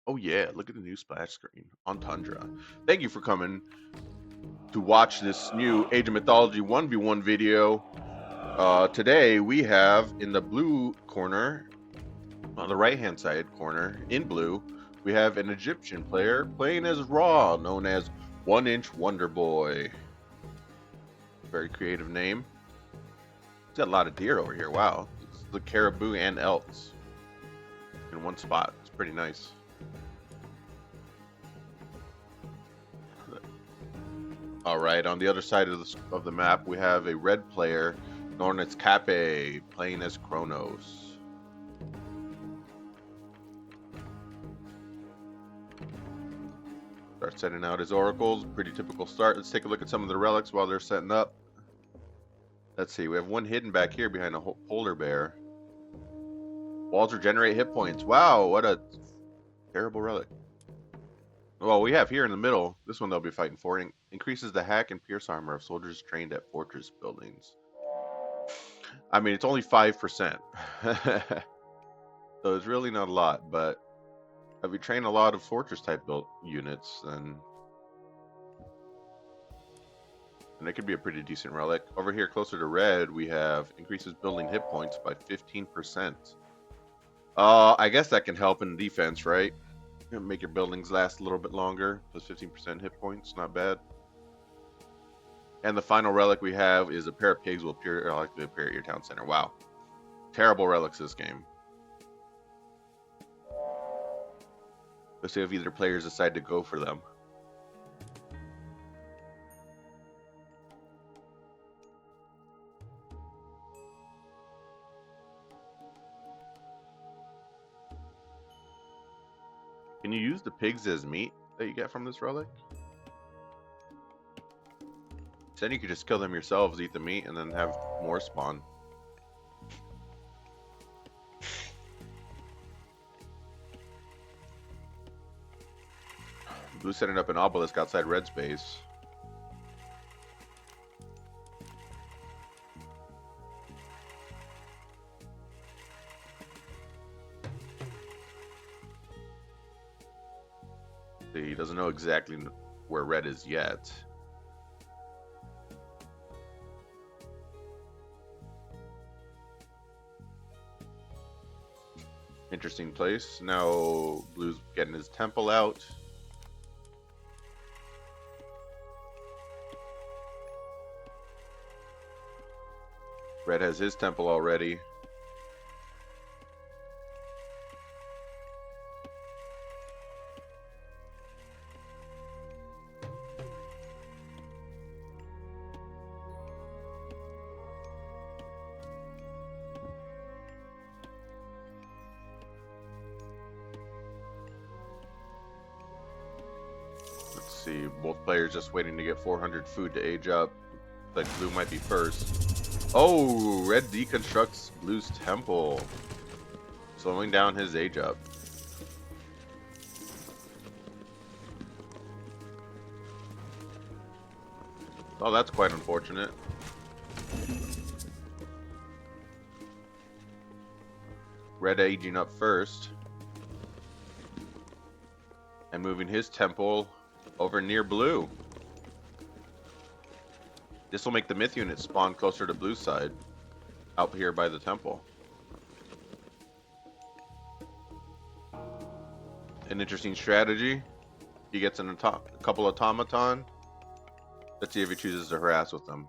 Oh yeah, look at the new splash screen on Tundra. Thank you for coming to watch this new Age of Mythology 1v1 video. Today we have in the blue corner, on the right hand side corner, in blue, we have an Egyptian player playing as Ra, known as 1-Inch Wonder Boy. Very creative name. He's got a lot of deer over here. Wow. It's the caribou and elks in one spot. It's pretty nice. All right, on the other side of the map, we have a red player known as Cape playing as Kronos. Start setting out his oracles. Pretty typical start. Let's take a look at some of the relics while they're setting up. Let's see, we have one hidden back here behind a polar bear. Walls regenerate hit points. Wow, what a terrible relic. Well, we have here in the middle, this one they'll be fighting for, increases the hack and pierce armor of soldiers trained at fortress buildings. I mean, it's only 5%. So it's really not a lot, but if you train a lot of fortress type built units, then it could be a pretty decent relic. Over here, closer to red, we have increases building hit points by 15%. I guess that can help in defense, right? Make your buildings last a little bit longer. Plus 15% hit points, not bad. And the final relic we have is a pair of pigs will periodically appear at your town center. Wow. Terrible relics this game. Let's see if either players decide to go for them. Can you use the pigs as meat that you get from this relic? Then you could just kill them yourselves, eat the meat, and then have more spawn. Blue setting up an obelisk outside red space. He doesn't know exactly where red is yet. Interesting place. Now blue's getting his temple out. Red has his temple already. See, both players just waiting to get 400 food to age up. Like blue might be first. Oh, red deconstructs blue's temple, slowing down his age up. Oh, that's quite unfortunate. Red aging up first and moving his temple over near blue. This will make the myth unit spawn closer to blue's side, out here by the temple. An interesting strategy. He gets a couple automaton. Let's see if he chooses to harass with them.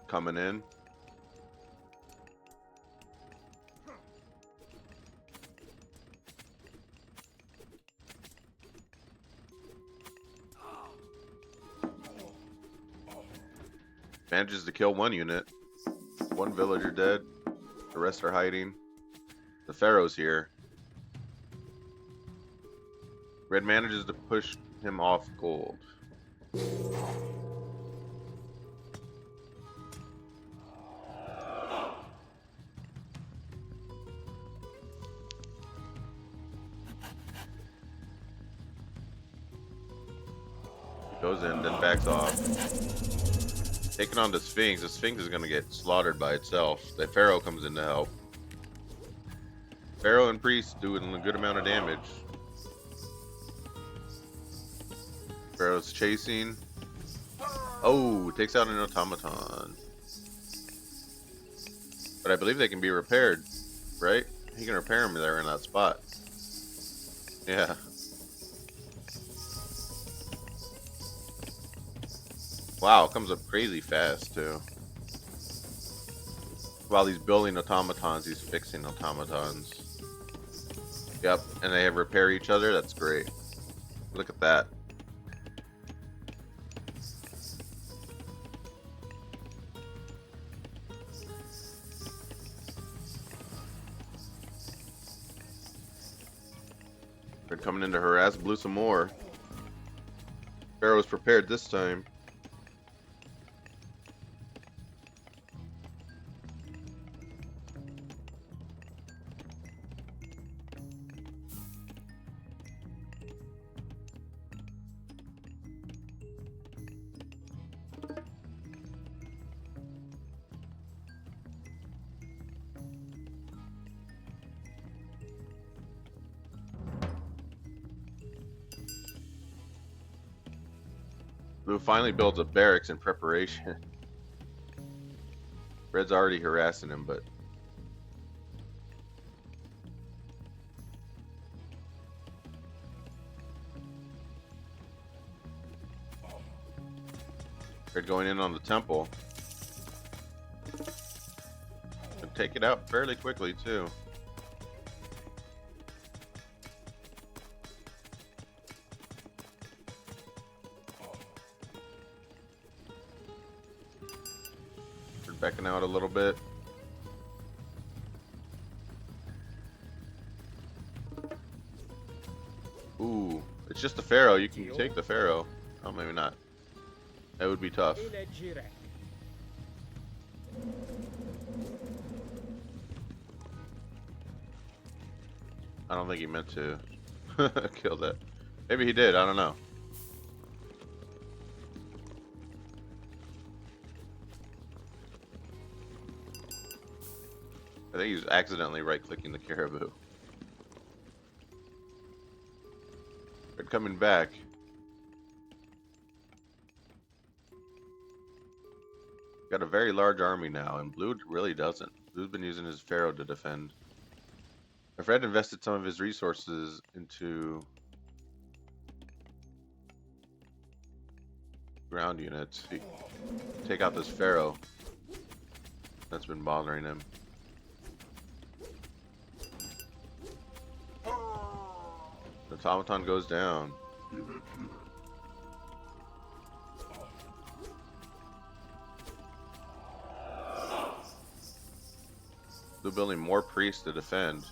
Coming in. Manages to kill one unit. One villager dead. The rest are hiding. The pharaoh's here. Red manages to push him off gold. Goes in, then backs off. Taking on the Sphinx. The Sphinx is going to get slaughtered by itself. The Pharaoh comes in to help. Pharaoh and Priest doing a good amount of damage. Pharaoh's chasing. Oh, takes out an automaton. But I believe they can be repaired, right? He can repair them there in that spot. Yeah. Wow, it comes up crazy fast too. While he's building automatons, he's fixing automatons. Yep, and they repair each other. That's great. Look at that. They're coming in to harass Blue some more. Pharaoh was prepared this time. Blue finally builds a barracks in preparation. Red's already harassing him, but Red going in on the temple. And take it out fairly quickly too. Backing out a little bit. Ooh, it's just the Pharaoh. You can take the Pharaoh. Oh, maybe not. That would be tough. I don't think he meant to kill that. Maybe he did. I don't know. I think he was accidentally right-clicking the caribou. They're coming back. Got a very large army now, and Blue really doesn't. Blue's been using his Pharaoh to defend. If Red invested some of his resources into ground units, he take out this Pharaoh that's been bothering him. The automaton goes down. They're building more priests to defend.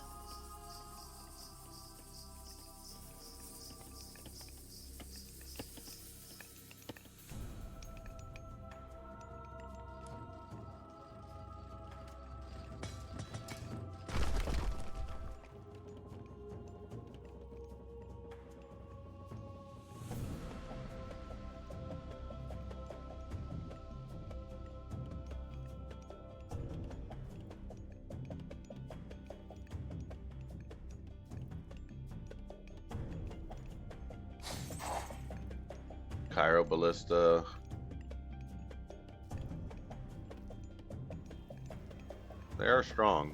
Cairo Ballista. They are strong.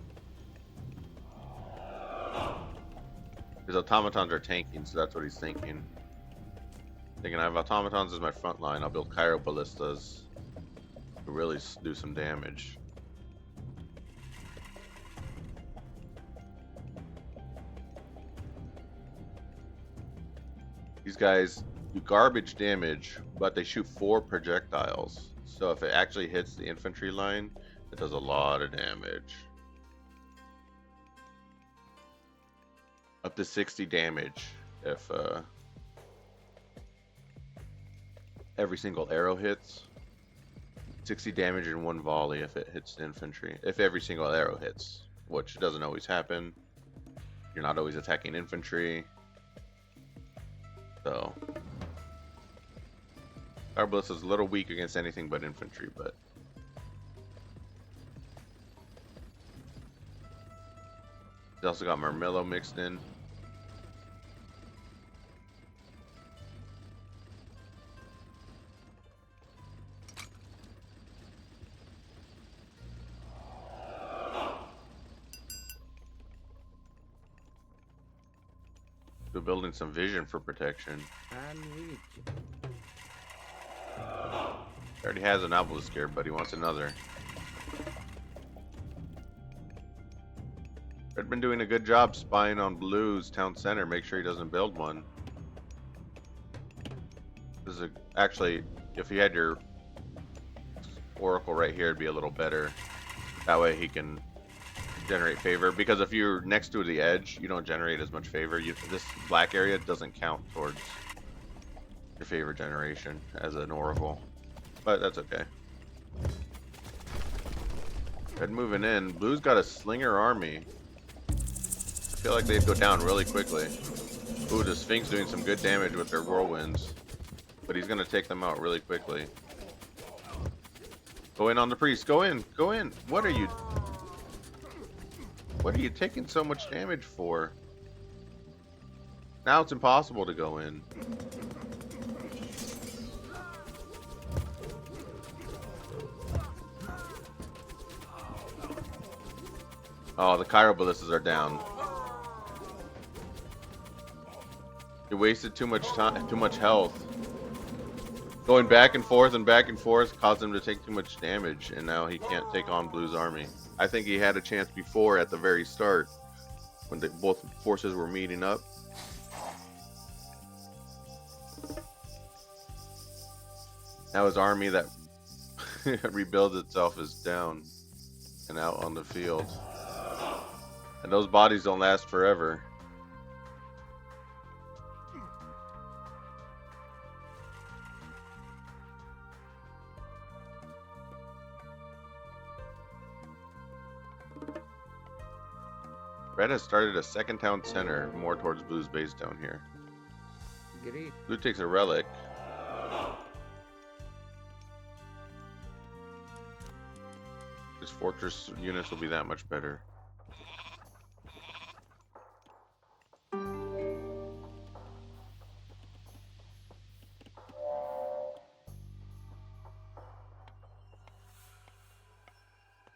His automatons are tanking, so that's what he's thinking. Thinking I have automatons as my front line, I'll build Cairo Ballistas to really do some damage. These guys do garbage damage, but they shoot 4 projectiles. So if it actually hits the infantry line, it does a lot of damage. Up to 60 damage if every single arrow hits. 60 damage in one volley if it hits the infantry. If every single arrow hits, which doesn't always happen. You're not always attacking infantry. So Arbalest is a little weak against anything but infantry, but They also got Marmelo mixed in. We're building some vision for protection. He already has an obelisk here, but he wants another. Red been doing a good job spying on Blue's town center. Make sure he doesn't build one. This is actually, if you had your oracle right here, it'd be a little better. That way he can generate favor. Because if you're next to the edge, you don't generate as much favor. This black area doesn't count towards your favor generation as an oracle. But that's okay. Red moving in. Blue's got a slinger army. I feel like they'd go down really quickly. Ooh, the Sphinx doing some good damage with their whirlwinds. But he's gonna take them out really quickly. Go in on the priest. Go in. Go in. What are you taking so much damage for? Now it's impossible to go in. Oh, the Chiroballistas are down. He wasted too much time, too much health. Going back and forth caused him to take too much damage, and now he can't take on Blue's army. I think he had a chance before at the very start, when both forces were meeting up. Now his army that rebuilds itself is down and out on the field. And those bodies don't last forever. Red has started a second town center, more towards Blue's base down here. Great. Blue takes a relic. His fortress units will be that much better.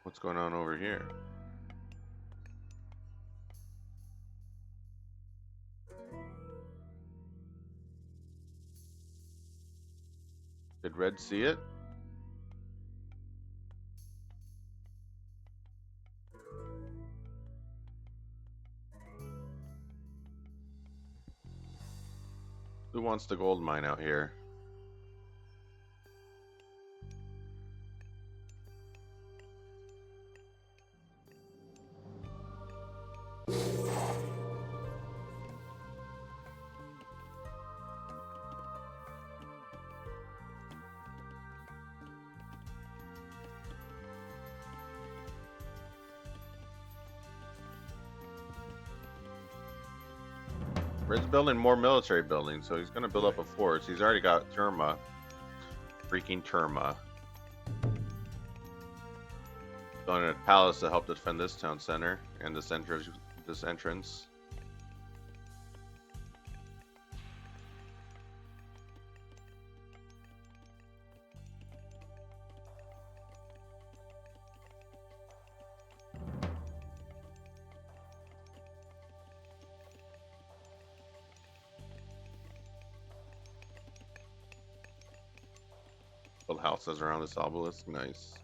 What's going on over here? Did Red see it? Who wants the gold mine out here? Red's building more military buildings, so he's going to build up a force. He's already got Terma. Freaking Terma. Building a palace to help defend this town center and the center of this entrance. Build houses around this obelisk. Nice.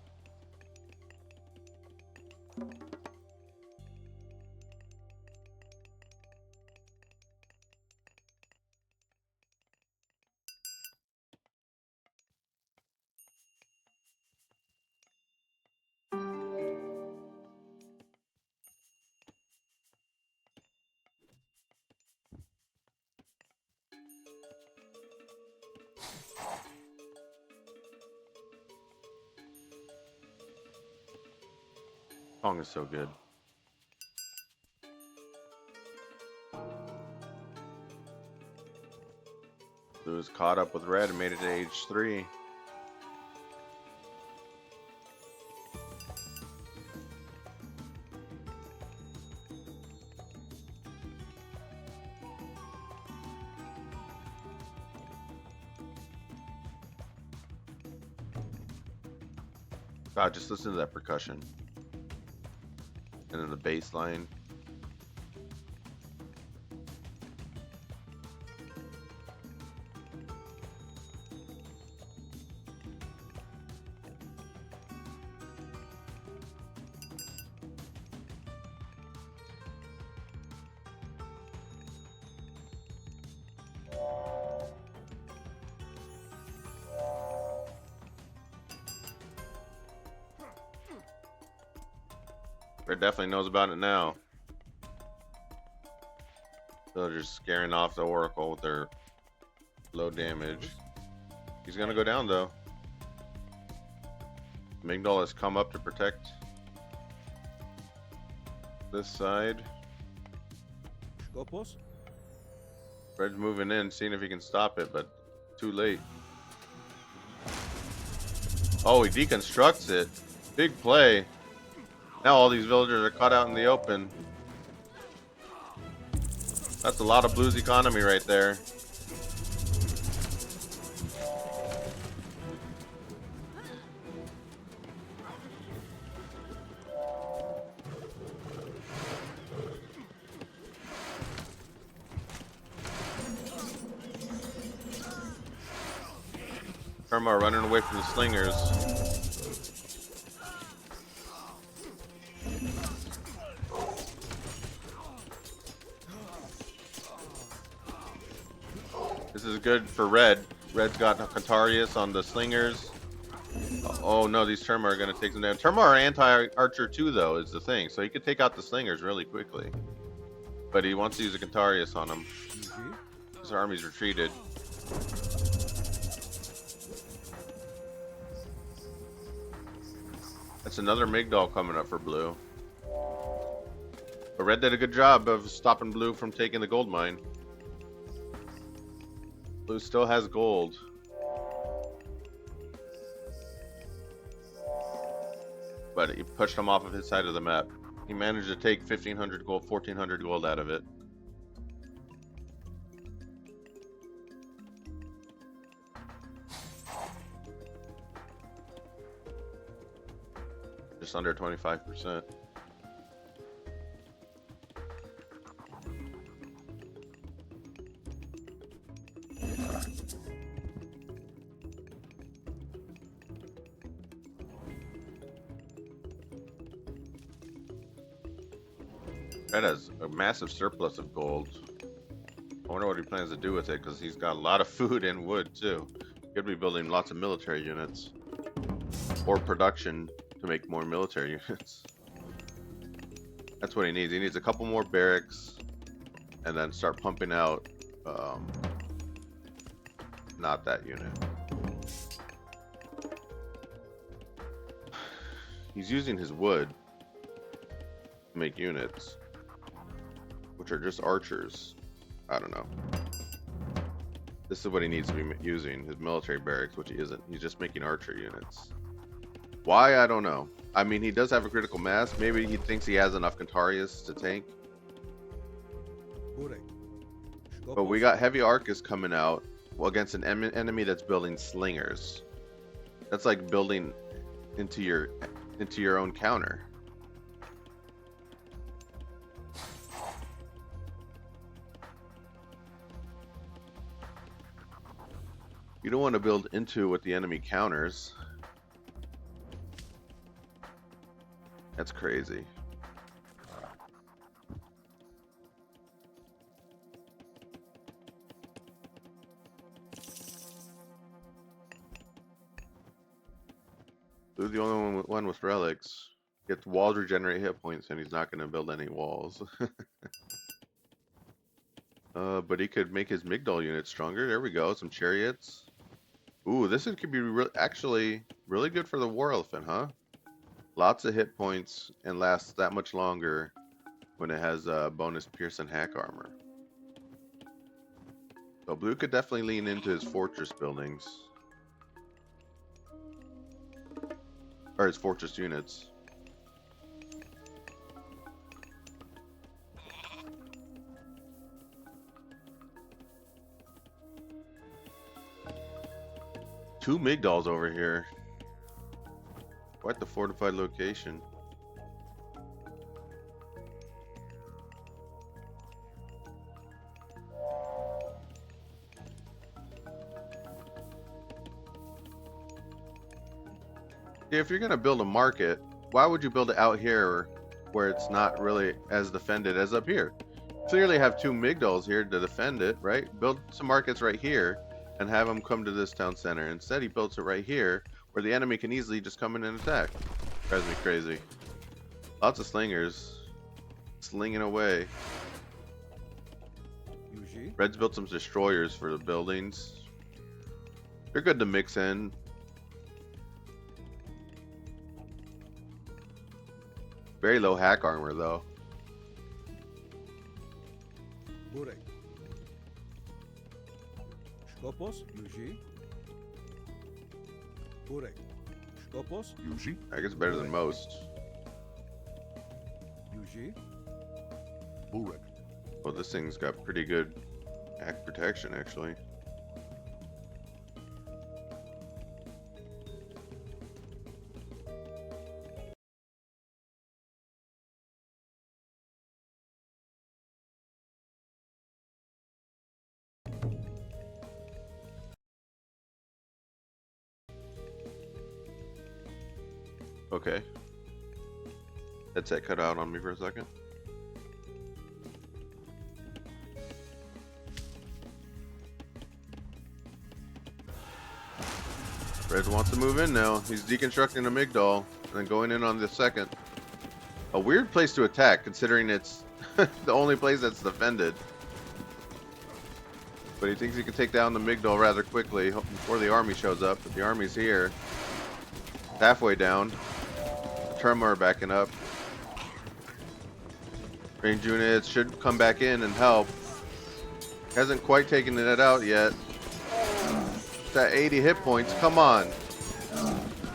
Song is so good. Blue is caught up with Red and made it to age 3. God, just listen to that percussion. And then the bass line. Red definitely knows about it now. They're just scaring off the Oracle with their low damage. He's gonna go down though. Migdal has come up to protect this side. Skopos? Red's moving in, seeing if he can stop it, but too late. Oh, he deconstructs it. Big play. Now all these villagers are caught out in the open. That's a lot of blues economy right there. Karma running away from the slingers. This is good for Red. Red's got Cantarius on the slingers. Oh no, these Terma are going to take them down. Terma are anti-archer too, though, is the thing. So he could take out the slingers really quickly. But he wants to use a Cantarius on them. His army's retreated. That's another Migdal coming up for blue. But Red did a good job of stopping blue from taking the gold mine. Blue still has gold. But he pushed him off of his side of the map. He managed to take 1,500 gold, 1,400 gold out of it. Just under 25%. Red has a massive surplus of gold. I wonder what he plans to do with it, because he's got a lot of food and wood too. He could be building lots of military units. Or production to make more military units. That's what he needs. He needs a couple more barracks and then start pumping out not that unit. He's using his wood to make units, which are just archers. I don't know. This is what he needs to be using, his military barracks, which he isn't. He's just making archer units. Why? I don't know. I mean, he does have a critical mass. Maybe he thinks he has enough Cantarius to tank. But we got heavy Arcus coming out against an enemy that's building slingers. That's like building into your own counter. You don't want to build into what the enemy counters. That's crazy. Blue's the only one with relics. Gets walls regenerate hit points, and he's not going to build any walls. But he could make his Migdal unit stronger. There we go. Some chariots. Ooh, this could be actually really good for the War Elephant, huh? Lots of hit points and lasts that much longer when it has bonus Pierce and Hack armor. So blue could definitely lean into his fortress buildings. Or his fortress units. Two Migdals over here. Quite the fortified location. Yeah, if you're gonna build a market, why would you build it out here where it's not really as defended as up here? Clearly have two Migdals here to defend it, right? Build some markets right here and have them come to this town center. Instead, he builds it right here where the enemy can easily just come in and attack. Drives me crazy. Lots of slingers slinging away. Red's built some destroyers for the buildings. They're good to mix in. Very low hack armor though. Burek. Skopos, Yuji. Burek. Skopos, Yuji. I guess better than most. Yuji. Burek. Well, this thing's got pretty good hack protection actually. Okay. Headset cut out on me for a second. Red wants to move in now. He's deconstructing a Migdal and then going in on the second. A weird place to attack considering it's the only place that's defended. But he thinks he can take down the Migdal rather quickly before the army shows up. But the army's here. Halfway down. The Tremor are backing up. Range units should come back in and help. Hasn't quite taken it out yet. It's at 80 hit points. Come on.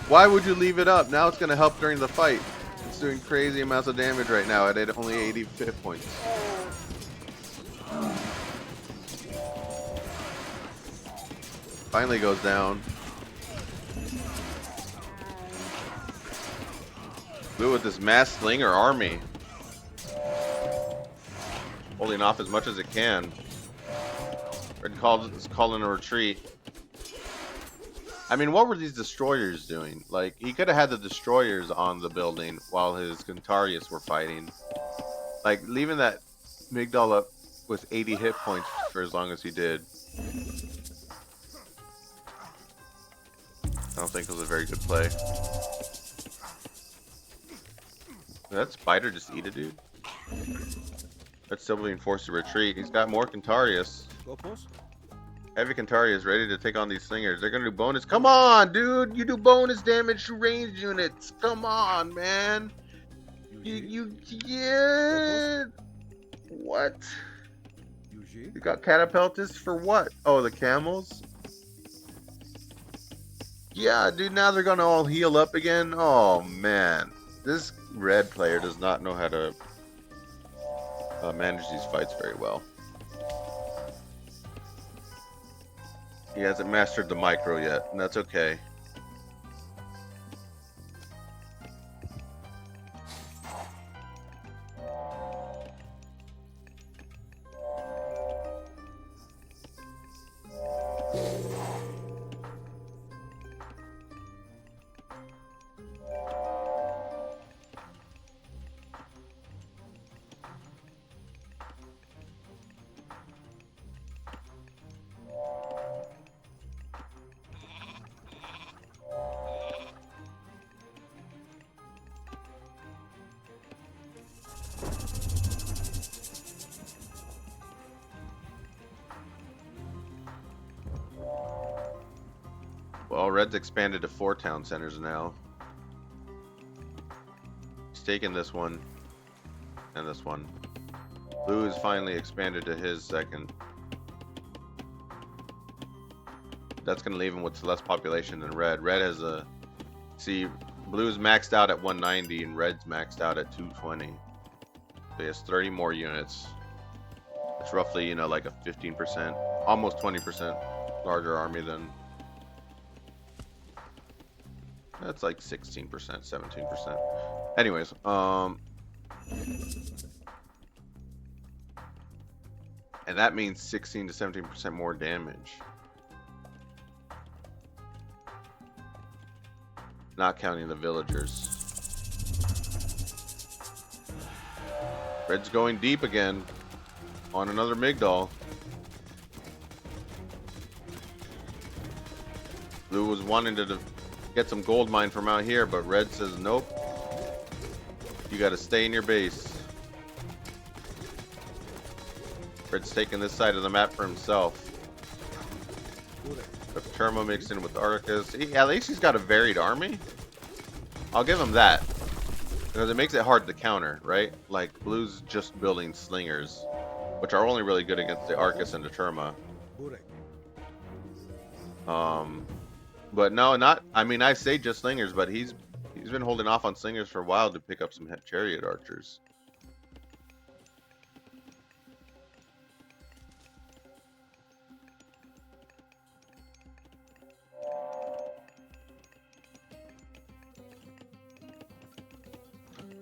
Why would you leave it up? Now it's going to help during the fight. It's doing crazy amounts of damage right now at only 80 hit points. Finally goes down. Blue with this mass slinger army. Holding off as much as it can. Red is calling a retreat. I mean, what were these destroyers doing? Like, he could have had the destroyers on the building while his Gantarius were fighting. Like, leaving that Migdal up with 80 hit points for as long as he did. I don't think it was a very good play. Did that spider just eat a dude? That's still being forced to retreat. He's got more Cantarius. Skopos. Heavy Cantarius ready to take on these slingers. They're gonna do bonus. Come on, dude! You do bonus damage to ranged units. Come on, man. You yeah. What? Yuji. You got catapultists for what? Oh, the camels. Yeah, dude. Now they're gonna all heal up again. Oh man, this red player does not know how to manage these fights very well. He hasn't mastered the micro yet, and that's okay. Well, Red's expanded to 4 town centers now. He's taken this one and this one. Blue has finally expanded to his second. That's going to leave him with less population than Red. Red has a... See, Blue's maxed out at 190 and Red's maxed out at 220. So he has 30 more units. It's roughly, you know, like a 15%, almost 20% larger army than That's like 16%, 17%. Anyways, and that means 16 to 17% more damage. Not counting the villagers. Red's going deep again on another Migdal. Blue was wanting to get some gold mine from out here, but Red says nope. You got to stay in your base. Red's taking this side of the map for himself. But Termo mixed in with Arcus. At least he's got a varied army. I'll give him that. Because it makes it hard to counter, right? Like, Blue's just building slingers, which are only really good against the Arcus and the Terma. But no, not. I mean, I say just slingers, but he's been holding off on slingers for a while to pick up some chariot archers.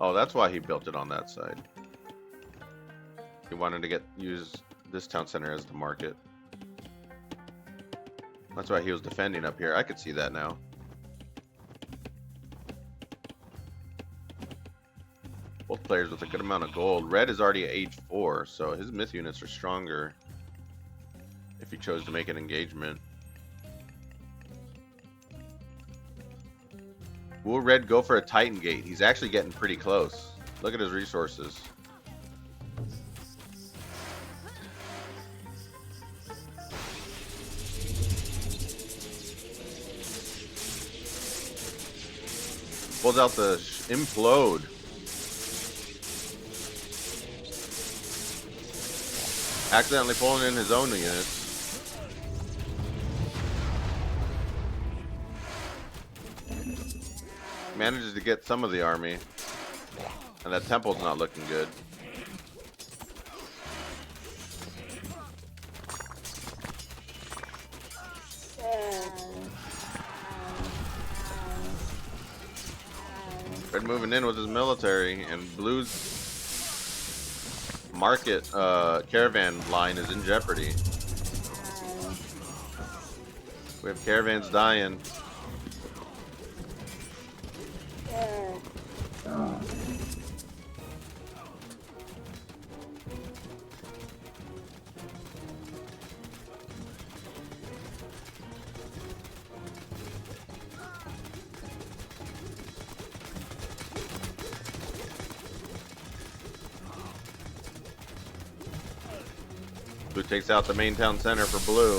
Oh, that's why he built it on that side. He wanted to use this town center as the market. That's why he was defending up here. I could see that now. Both players with a good amount of gold. Red is already at age 4, so his myth units are stronger if he chose to make an engagement. Will Red go for a Titan Gate? He's actually getting pretty close. Look at his resources. Pulls out the Implode. Accidentally pulling in his own units. Manages to get some of the army. And that temple's not looking good. Red moving in with his military, and Blue's market caravan line is in jeopardy. We have caravans dying. Blue takes out the main town center for Blue.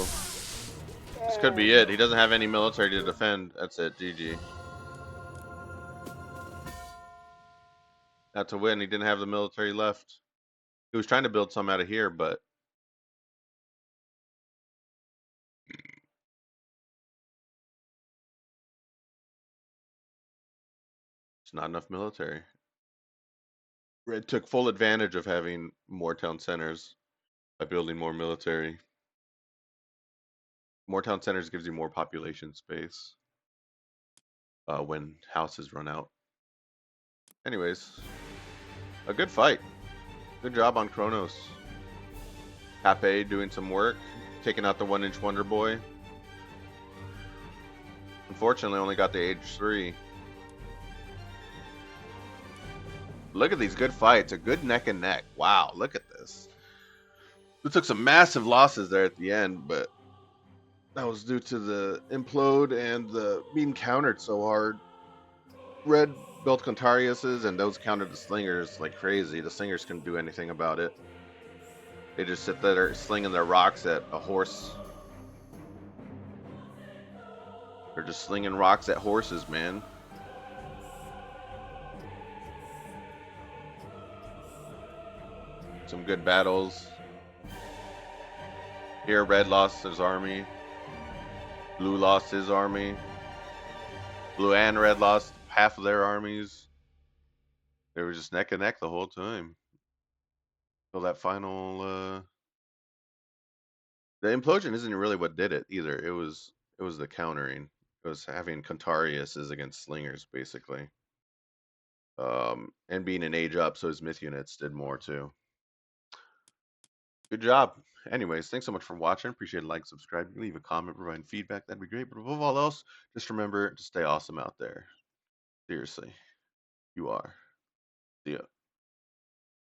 This could be it. He doesn't have any military to defend. That's it. GG. Not to win. He didn't have the military left. He was trying to build some out of here, but it's not enough military. Red took full advantage of having more town centers by building more military. More town centers gives you more population space when houses run out. Anyways, a good fight. Good job on Kronos. Pape doing some work, taking out the 1-inch Wonder Boy. Unfortunately, only got the age 3. Look at these good fights. A good neck and neck. Wow, look at this. We took some massive losses there at the end, but that was due to the implode and the being countered so hard. Red built Contariuses, and those countered the slingers like crazy. The slingers couldn't do anything about it. They just sit there slinging their rocks at a horse. They're just slinging rocks at horses, man. Some good battles. Here, Red lost his army. Blue lost his army. Blue and Red lost half of their armies. They were just neck and neck the whole time. So that final, the implosion isn't really what did it either. It was the countering. Because having Contarius is against slingers, basically. And being an age up, so his myth units did more too. Good job. Anyways, thanks so much for watching. Appreciate it. Like, subscribe, leave a comment, providing feedback. That'd be great. But above all else, just remember to stay awesome out there. Seriously, you are. See ya.